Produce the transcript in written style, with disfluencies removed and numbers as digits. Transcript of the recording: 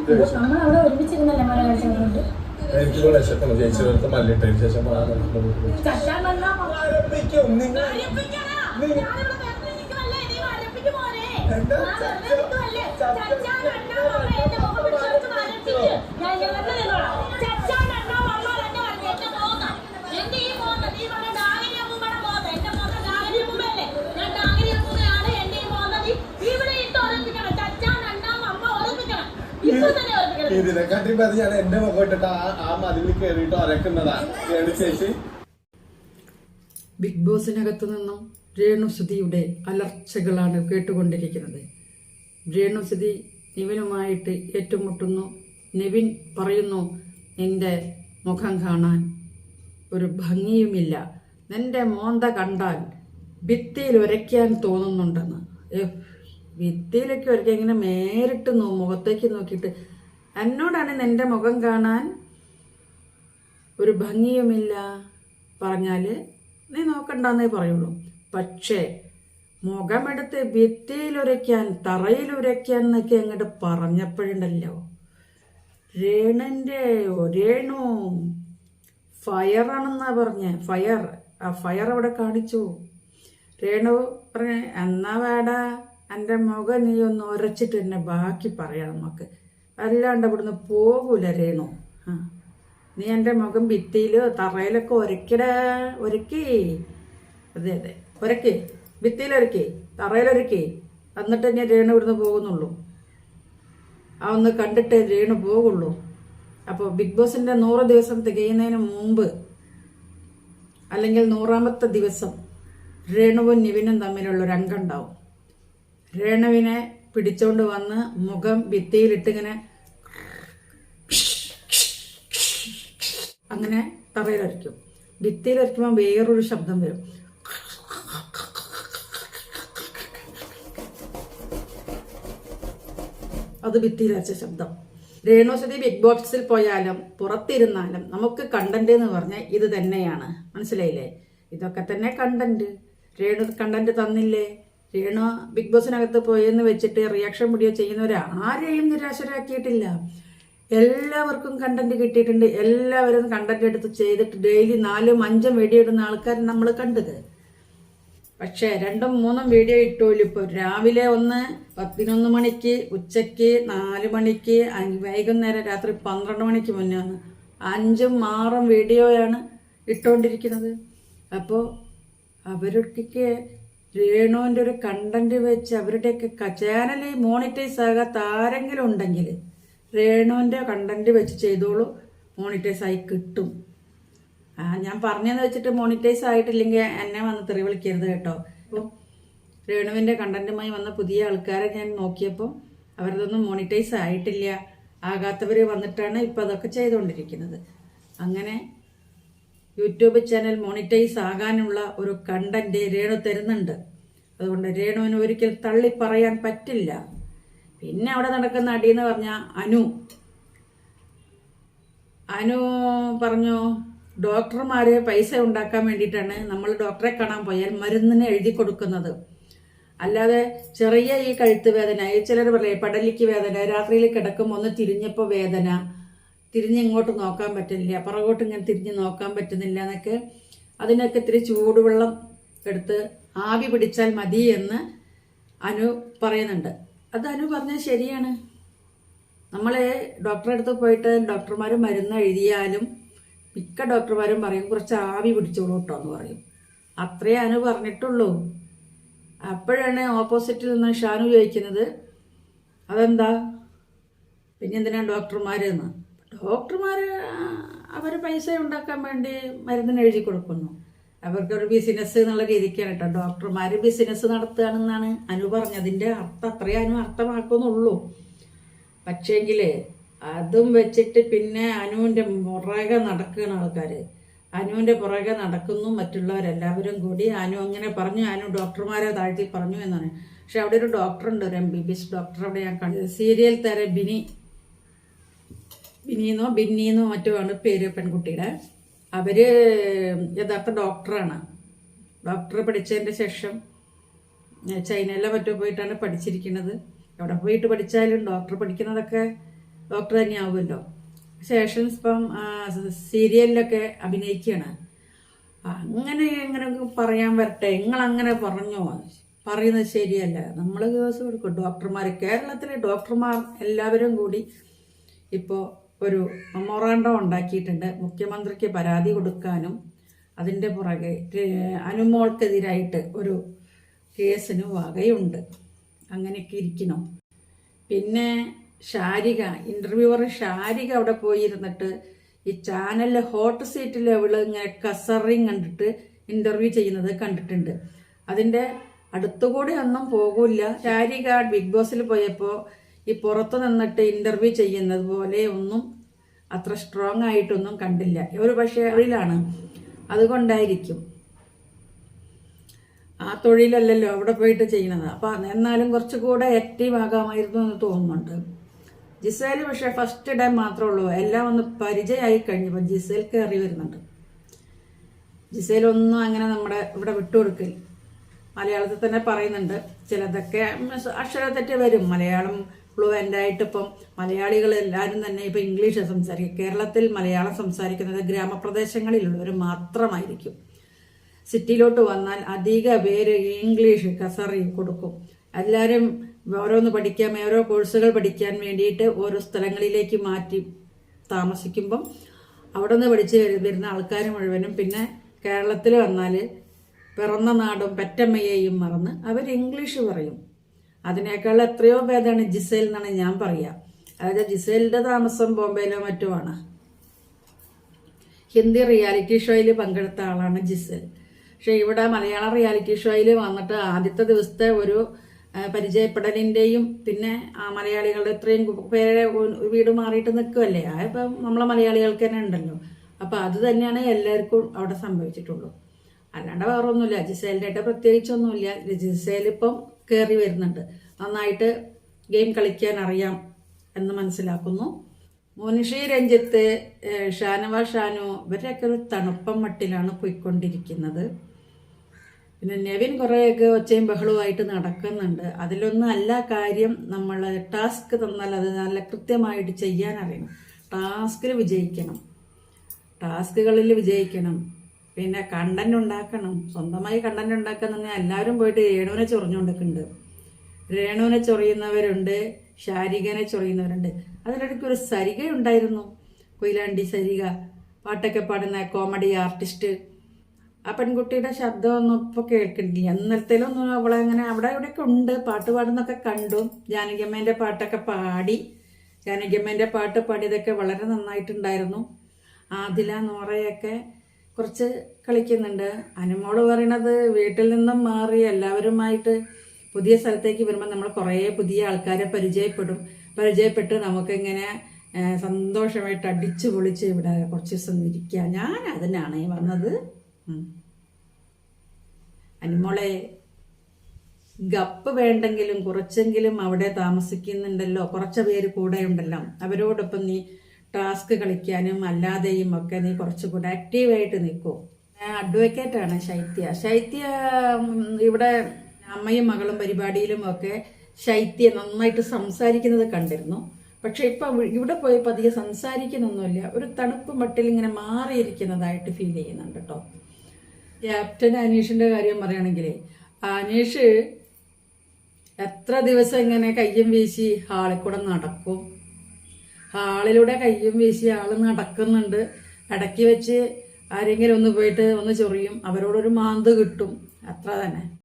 നമ്മളവിടെ ഒരുമിച്ചിരുന്നല്ലേ മല കഴിച്ചുകൊണ്ട് എനിക്ക് വിശക്കണം ചേച്ചി മല്ലിട്ടതിന് ശേഷം ഇതിനെക്കാട്ടി പതി ഞാൻ എന്റെ മുഖം ഇട്ടിട്ട് ആ മതിലിൽ കയറിയിട്ട് ഒരക്കുന്നതാ ചേച്ചി. ബിഗ് ബോസിനകത്തു നിന്നും രേണുസുതിയുടെ അലർച്ചകളാണ് കേട്ടുകൊണ്ടിരിക്കുന്നത്. രേണുസുതി നിവിനുമായിട്ട് ഏറ്റുമുട്ടുന്നു. നിവിൻ പറയുന്നു, നിന്റെ മുഖം കാണാൻ ഒരു ഭംഗിയുമില്ല, നിന്റെ മോന്ത കണ്ടാൽ ഭിത്തിയിൽ ഉരയ്ക്കാൻ തോന്നുന്നുണ്ടെന്ന്. ഭിത്തിയിലൊക്കെ ഉരയ്ക്കാൻ ഇങ്ങനെ നേരിട്ട് മുഖത്തേക്ക് നോക്കിയിട്ട് എന്നോടാണ് നിന്റെ മുഖം കാണാൻ ഒരു ഭംഗിയുമില്ല പറഞ്ഞാൽ നീ നോക്കണ്ടെന്നേ പറയുള്ളൂ. പക്ഷേ മുഖമെടുത്ത് ഭിത്തിയിലുരയ്ക്കാൻ തറയിലുരയ്ക്കാൻ എന്നൊക്കെ അങ്ങോട്ട് പറഞ്ഞപ്പോഴുണ്ടല്ലോ, രേണു ഫയറാണെന്നാ പറഞ്ഞേ. ആ ഫയർ അവിടെ കാണിച്ചു. രേണു പറഞ്ഞ എന്നാ വേടാ എൻ്റെ മുഖം നീ ഒന്ന് ഉരച്ചിട്ട് തന്നെ ബാക്കി പറയാം നമുക്ക്, അല്ലാണ്ട് ഇവിടുന്ന് പോകൂല രേണു. നീ എൻ്റെ മുഖം ഭിത്തിയിലോ തറയിലൊക്കെ ഉരക്കി. അതെ ഉരക്കി, ഭിത്തിയിലൊരക്കി തറയിലൊരക്കി, എന്നിട്ട് ഞാൻ രേണു ഇവിടുന്ന് പോകുന്നുള്ളൂ. ആ ഒന്ന് കണ്ടിട്ട് രേണു പോകുള്ളൂ. അപ്പോൾ ബിഗ് ബോസിൻ്റെ 100 ദിവസം തികയുന്നതിന് മുമ്പ് അല്ലെങ്കിൽ 100ാമത്തെ ദിവസം രേണുവും നിവിനും തമ്മിലുള്ളൊരു അംഗമുണ്ടാവും. രേണുവിനെ പിടിച്ചോണ്ട് വന്ന് മുഖം ഭിത്തിയിലിട്ടിങ്ങനെ അങ്ങനെ തറയിലൊരയ്ക്കും. ഭിത്തിയിലൊരയ്ക്കുമ്പോൾ വേറൊരു ശബ്ദം വരും. അത് ഭിത്തിയിലരച്ച ശബ്ദം. രേണുസുതി ബിഗ് ബോക്സിൽ പോയാലും പുറത്തിരുന്നാലും നമുക്ക് കണ്ടന്റ് എന്ന് പറഞ്ഞാൽ ഇത് തന്നെയാണ്. മനസ്സിലായില്ലേ? ഇതൊക്കെ തന്നെ കണ്ടന്റ്. രേണു കണ്ടന്റ് തന്നില്ലേ? രേണു ബിഗ് ബോസിനകത്ത് പോയെന്ന് വെച്ചിട്ട് റിയാക്ഷൻ വീഡിയോ ചെയ്യുന്നവരെ ആരെയും നിരാശരാക്കിയിട്ടില്ല. എല്ലാവർക്കും കണ്ടന്റ് കിട്ടിയിട്ടുണ്ട്. എല്ലാവരും കണ്ടന്റ് എടുത്ത് ചെയ്തിട്ട് ഡെയിലി 4ഉം 5ഉം വീഡിയോ ഇടുന്ന ആൾക്കാർ നമ്മൾ കണ്ടത്. പക്ഷേ 2ഉം 3ഉം വീഡിയോ ഇട്ടോലും ഇപ്പോൾ രാവിലെ 11 മണിക്ക്, ഉച്ചയ്ക്ക് 4 മണിക്ക്, വൈകുന്നേരം രാത്രി 12 മണിക്ക് മുന്നേ 5ഉം 6ഉം വീഡിയോയാണ് ഇട്ടുകൊണ്ടിരിക്കുന്നത്. അപ്പോൾ അവരൊക്കെ രേണുവിൻ്റെ ഒരു കണ്ടന്റ് വെച്ച് അവരുടെയൊക്കെ ചാനലിൽ മോണിറ്റൈസ് ആകാത്ത ആരെങ്കിലും ഉണ്ടെങ്കിൽ രേണുവിൻ്റെ കണ്ടന്റ് വെച്ച് ചെയ്തോളൂ, മോണിറ്റൈസ് ആയി കിട്ടും. ഞാൻ പറഞ്ഞതെന്ന് വെച്ചിട്ട് മോണിറ്റൈസ് ആയിട്ടില്ലെങ്കിൽ എന്നെ വന്ന് തെറി വിളിക്കരുത് കേട്ടോ. അപ്പോൾ രേണുവിൻ്റെ കണ്ടന്റുമായി വന്ന പുതിയ ആൾക്കാരെ ഞാൻ നോക്കിയപ്പോൾ അവരതൊന്നും മോണിറ്റൈസ് ആയിട്ടില്ല. ആകാത്തവർ വന്നിട്ടാണ് ഇപ്പോൾ അതൊക്കെ ചെയ്തുകൊണ്ടിരിക്കുന്നത്. അങ്ങനെ യൂട്യൂബ് ചാനൽ മോണിറ്റൈസ് ആകാനുള്ള ഒരു കണ്ടന്റ് രേണു തരുന്നുണ്ട്. അതുകൊണ്ട് രേണുവിന് ഒരിക്കൽ തള്ളി പറയാൻ പറ്റില്ല. പിന്നെ അവിടെ നടക്കുന്ന അടിയെന്ന് പറഞ്ഞാൽ അനു പറഞ്ഞു, ഡോക്ടർമാര് പൈസ ഉണ്ടാക്കാൻ വേണ്ടിയിട്ടാണ് നമ്മൾ ഡോക്ടറെ കാണാൻ പോയാൽ മരുന്നിന് എഴുതി കൊടുക്കുന്നത്. അല്ലാതെ ചെറിയ ഈ കഴുത്ത് വേദന, ചിലർ പറയും പടലിക്ക് വേദന, രാത്രിയിൽ കിടക്കുമ്പോൾ ഒന്ന് തിരിഞ്ഞപ്പോൾ വേദന, തിരിഞ്ഞിങ്ങോട്ട് നോക്കാൻ പറ്റുന്നില്ല, പുറകോട്ട് ഇങ്ങനെ തിരിഞ്ഞ് നോക്കാൻ പറ്റുന്നില്ല എന്നൊക്കെ, അതിനൊക്കെ ഇത്തിരി ചൂടുവെള്ളം എടുത്ത് ആവി പിടിച്ചാൽ മതി എന്ന് അനു പറയുന്നുണ്ട്. അത് അനു പറഞ്ഞാൽ ശരിയാണ്. നമ്മൾ ഡോക്ടറെ അടുത്ത് പോയിട്ട് ഡോക്ടർമാർ മരുന്ന് എഴുതിയാലും മിക്ക ഡോക്ടർമാരും പറയും കുറച്ച് ആവി പിടിച്ചോളൂ കേട്ടോ എന്ന് പറയും. അത്രേ അനു പറഞ്ഞിട്ടുള്ളൂ. അപ്പോഴാണ് ഓപ്പോസിറ്റിൽ നിന്ന് ഷാനു ചോദിക്കുന്നത്, അതെന്താ പിന്നെ എന്തിനാണ് ഡോക്ടർമാരെന്ന്. ഡോക്ടർമാർ അവർ പൈസ ഉണ്ടാക്കാൻ വേണ്ടി മരുന്നിന് എഴുതി കൊടുക്കുന്നു. അവർക്കൊരു ബിസിനസ് എന്നുള്ള രീതിക്കാണ് കേട്ടോ. ഡോക്ടർമാർ ബിസിനസ് നടത്തുകയാണെന്നാണ് അനു പറഞ്ഞതിൻ്റെ അർത്ഥം. അത്രയും അനു അർത്ഥമാക്കുന്നുള്ളൂ. പക്ഷേങ്കിൽ അതും വെച്ചിട്ട് പിന്നെ അനുവിൻ്റെ പുറകെ നടക്കുകയാണ് ആൾക്കാർ. അനുവിൻ്റെ പുറകെ നടക്കുന്നു മറ്റുള്ളവരെല്ലാവരും കൂടി. അനു അങ്ങനെ പറഞ്ഞു, അനു ഡോക്ടർമാരെ താഴ്ത്തി പറഞ്ഞു എന്നാണ്. പക്ഷെ അവിടെ ഒരു ഡോക്ടറുണ്ട്, ഒരു MBBS ഡോക്ടർ അവിടെ ഞാൻ കണ്ടത്. സീരിയൽ താരം ബിന്നിന്നോ മറ്റോ ആണ് പേര് പെൺകുട്ടിയുടെ. അവര് യഥാർത്ഥ ഡോക്ടറാണ്. ഡോക്ടർ പഠിച്ചതിൻ്റെ ശേഷം ചൈനയിലോ മറ്റോ പോയിട്ടാണ് പഠിച്ചിരിക്കുന്നത്. എവിടെ പോയിട്ട് പഠിച്ചാലും ഡോക്ടർ പഠിക്കുന്നതൊക്കെ ഡോക്ടർ തന്നെയാവുമല്ലോ. ശേഷം ഇപ്പം സീരിയലിലൊക്കെ അഭിനയിക്കുകയാണ്. അങ്ങനെ പറയാൻ വരട്ടെ, നിങ്ങളങ്ങനെ പറഞ്ഞോ? പറയുന്നത് ശരിയല്ല. നമ്മൾ ദിവസം എടുക്കും ഡോക്ടർമാർ, കേരളത്തിലെ ഡോക്ടർമാർ എല്ലാവരും കൂടി ഇപ്പോൾ ഒരു മെമ്മോറാണ്ടം ഉണ്ടാക്കിയിട്ടുണ്ട്. മുഖ്യമന്ത്രിക്ക് പരാതി കൊടുക്കാനും അതിൻ്റെ പുറകെ അനുമോൾക്കെതിരായിട്ട് ഒരു കേസിന് വകയുണ്ട്. അങ്ങനെയൊക്കെ ഇരിക്കണം. പിന്നെ ഷാരിക, ഇൻ്റർവ്യൂവർ ഷാരിക അവിടെ പോയിരുന്നിട്ട് ഈ ചാനലിലെ ഹോട്ട് സീറ്റിൽ അവള് ഇങ്ങനെ കസറിങ് കണ്ടിട്ട് ഇൻ്റർവ്യൂ ചെയ്യുന്നത് കണ്ടിട്ടുണ്ട്. അതിൻ്റെ അടുത്തുകൂടെ ഒന്നും പോകില്ല. ഷാരിക ബിഗ് ബോസിൽ പോയപ്പോൾ ഈ പുറത്തു നിന്നിട്ട് ഇൻ്റർവ്യൂ ചെയ്യുന്നത് പോലെ ഒന്നും അത്ര സ്ട്രോങ് ആയിട്ടൊന്നും കണ്ടില്ല. ഒരു പക്ഷേ തൊഴിലാണ്, അതുകൊണ്ടായിരിക്കും. ആ തൊഴിലല്ലല്ലോ അവിടെ പോയിട്ട് ചെയ്യുന്നത്. അപ്പം എന്നാലും കുറച്ചുകൂടെ ആക്റ്റീവ് ആകാമായിരുന്നു എന്ന് തോന്നുന്നുണ്ട്. ജിസേൽ പക്ഷേ ഫസ്റ്റ് ഡേ മാത്രമേ ഉള്ളൂ, എല്ലാം ഒന്ന് പരിചയമായി കഴിഞ്ഞപ്പോൾ ജിസേൽ കയറി വരുന്നുണ്ട്. ജിസേലൊന്നും അങ്ങനെ നമ്മുടെ ഇവിടെ വിട്ടുകൊടുക്കില്ല. മലയാളത്തിൽ തന്നെ പറയുന്നുണ്ട്, ചിലതൊക്കെ അക്ഷരത്തെറ്റ് വരും. മലയാളം ഫ്ലുവൻ്റ് ആയിട്ട് ഇപ്പം മലയാളികൾ എല്ലാവരും തന്നെ ഇപ്പം ഇംഗ്ലീഷ് സംസാരിക്കും. കേരളത്തിൽ മലയാളം സംസാരിക്കുന്നത് ഗ്രാമപ്രദേശങ്ങളിലുള്ളവർ മാത്രമായിരിക്കും. സിറ്റിയിലോട്ട് വന്നാൽ അധിക പേര് ഇംഗ്ലീഷ് കസറി കൊടുക്കും. എല്ലാവരും ഓരോന്ന് പഠിക്കാൻ, ഓരോ കോഴ്സുകൾ പഠിക്കാൻ വേണ്ടിയിട്ട് ഓരോ സ്ഥലങ്ങളിലേക്ക് മാറ്റി താമസിക്കുമ്പം അവിടെ നിന്ന് പഠിച്ച് വരുന്ന ആൾക്കാർ മുഴുവനും പിന്നെ കേരളത്തിൽ വന്നാൽ പിറന്ന നാടും പെറ്റമ്മയെയും മറന്ന് അവർ ഇംഗ്ലീഷ് പറയും. അതിനേക്കാൾ എത്രയോ ഭേദമാണ് ജിസേൽ എന്നാണ് ഞാൻ പറയുക. അതായത് ജിസേലിൻ്റെ താമസം ബോംബെയിലോ മറ്റോ ആണ്. ഹിന്ദി റിയാലിറ്റി ഷോയിൽ പങ്കെടുത്ത ആളാണ് ജിസേൽ. പക്ഷെ ഇവിടെ മലയാള റിയാലിറ്റി ഷോയിൽ വന്നിട്ട് ആദ്യത്തെ ദിവസത്തെ ഒരു പരിചയപ്പെടലിൻ്റെയും പിന്നെ മലയാളികളുടെ ഇത്രയും പേരെ വീട് മാറിയിട്ട് നിൽക്കുമല്ലേ, ഇപ്പം നമ്മളെ മലയാളികൾക്ക് തന്നെ ഉണ്ടല്ലോ. അപ്പം അത് തന്നെയാണ് എല്ലാവർക്കും അവിടെ സംഭവിച്ചിട്ടുള്ളൂ. അല്ലാണ്ട് വേറെ ഒന്നുമില്ല. ജിസേലിൻ്റെ ആയിട്ട് പ്രത്യേകിച്ചൊന്നുമില്ല. ജിസേൽ ഇപ്പം കയറി വരുന്നുണ്ട്. നന്നായിട്ട് ഗെയിം കളിക്കാൻ അറിയാം എന്ന് മനസ്സിലാക്കുന്നു. മുനിഷി, രഞ്ജിത്ത്, ഷാനവാസ്, ഷാനു ഇവരൊക്കെ ഒരു തണുപ്പം മട്ടിലാണ് പോയിക്കൊണ്ടിരിക്കുന്നത്. പിന്നെ നെവിൻ കുറേയൊക്കെ ഒച്ചയും ബഹളവുമായിട്ട് നടക്കുന്നുണ്ട്. അതിലൊന്നും അല്ല കാര്യം, നമ്മൾ ടാസ്ക് തന്നാൽ അത് നല്ല കൃത്യമായിട്ട് ചെയ്യാൻ അറിയണം. ടാസ്കിൽ വിജയിക്കണം, ടാസ്കുകളിൽ വിജയിക്കണം. പിന്നെ കണ്ടന്റ് ഉണ്ടാക്കണം. സ്വന്തമായി കണ്ടന്റ് ഉണ്ടാക്കാൻ തന്നെ എല്ലാവരും പോയിട്ട് രേണുവിനെ ചൊറിഞ്ഞുകൊണ്ടിരിക്കുന്നുണ്ട്. രേണുവിനെ ചൊറിയുന്നവരുണ്ട്, ഷാരികനെ ചൊറിയുന്നവരുണ്ട്. അതിലിടയ്ക്ക് ഒരു സരിക ഉണ്ടായിരുന്നു, കൊയിലാണ്ടി സരിക, പാട്ടൊക്കെ പാടുന്ന കോമഡി ആർട്ടിസ്റ്റ്. ആ പെൺകുട്ടിയുടെ ശബ്ദമൊന്നും ഇപ്പോൾ കേൾക്കുന്നില്ല. ഇന്നലത്തേലൊന്നും അവളെ അങ്ങനെ അവിടെ ഇവിടെയൊക്കെ ഉണ്ട്, പാട്ട് പാടുന്നൊക്കെ കണ്ടു. ജാനകിയമ്മേൻ്റെ പാട്ടൊക്കെ പാടി, ജാനകിയമ്മേൻ്റെ പാട്ട് പാടിയതൊക്കെ വളരെ നന്നായിട്ടുണ്ടായിരുന്നു. ആദില, നോറയൊക്കെ കുറച്ച് കളിക്കുന്നുണ്ട്. അനുമോള് പറയണത് വീട്ടിൽ നിന്നും മാറി എല്ലാവരുമായിട്ട് പുതിയ സ്ഥലത്തേക്ക് വരുമ്പോൾ നമ്മൾ കുറേ പുതിയ ആൾക്കാരെ പരിചയപ്പെട്ട് നമുക്കിങ്ങനെ സന്തോഷമായിട്ട് അടിച്ചു പൊളിച്ച് ഇവിടെ കുറച്ച് ദിവസം ഇരിക്കുക. ഞാൻ അതിനാണ് വന്നത്. അനുമോളെ, ഗപ്പ് വേണ്ടെങ്കിലും കുറച്ചെങ്കിലും അവിടെ താമസിക്കുന്നുണ്ടല്ലോ, കുറച്ച് പേര് കൂടെ ഉണ്ടല്ലോ, അവരോടൊപ്പം നീ ടാസ്ക് കളിക്കാനും അല്ലാതെയും ഒക്കെ നീ കുറച്ചുകൂടെ ആക്റ്റീവായിട്ട് നിൽക്കൂ. അഡ്വക്കേറ്റാണ് ശൈത്യ ഇവിടെ അമ്മയും മകളും പരിപാടിയിലും ഒക്കെ ശൈത്യ നന്നായിട്ട് സംസാരിക്കുന്നത് കണ്ടിരുന്നു. പക്ഷെ ഇപ്പം ഇവിടെ പോയപ്പോൾ അധികം സംസാരിക്കുന്നൊന്നുമില്ല. ഒരു തണുപ്പ് മട്ടിൽ ഇങ്ങനെ മാറിയിരിക്കുന്നതായിട്ട് ഫീൽ ചെയ്യുന്നുണ്ട് കേട്ടോ. ക്യാപ്റ്റൻ അനീഷിൻ്റെ കാര്യം പറയുകയാണെങ്കിൽ, അനീഷ് എത്ര ദിവസം ഇങ്ങനെ കയ്യും വീശി ഹാളിൽ കൂടെ നടക്കും. ഹാളിലൂടെ കയ്യും വീശി ആള് നടക്കുന്നുണ്ട്. ഇടയ്ക്ക് വെച്ച് ആരെങ്കിലും ഒന്ന് പോയിട്ട് ഒന്ന് ചൊറിയും, അവരോടൊരു മാന്ത് കിട്ടും, അത്ര തന്നെ.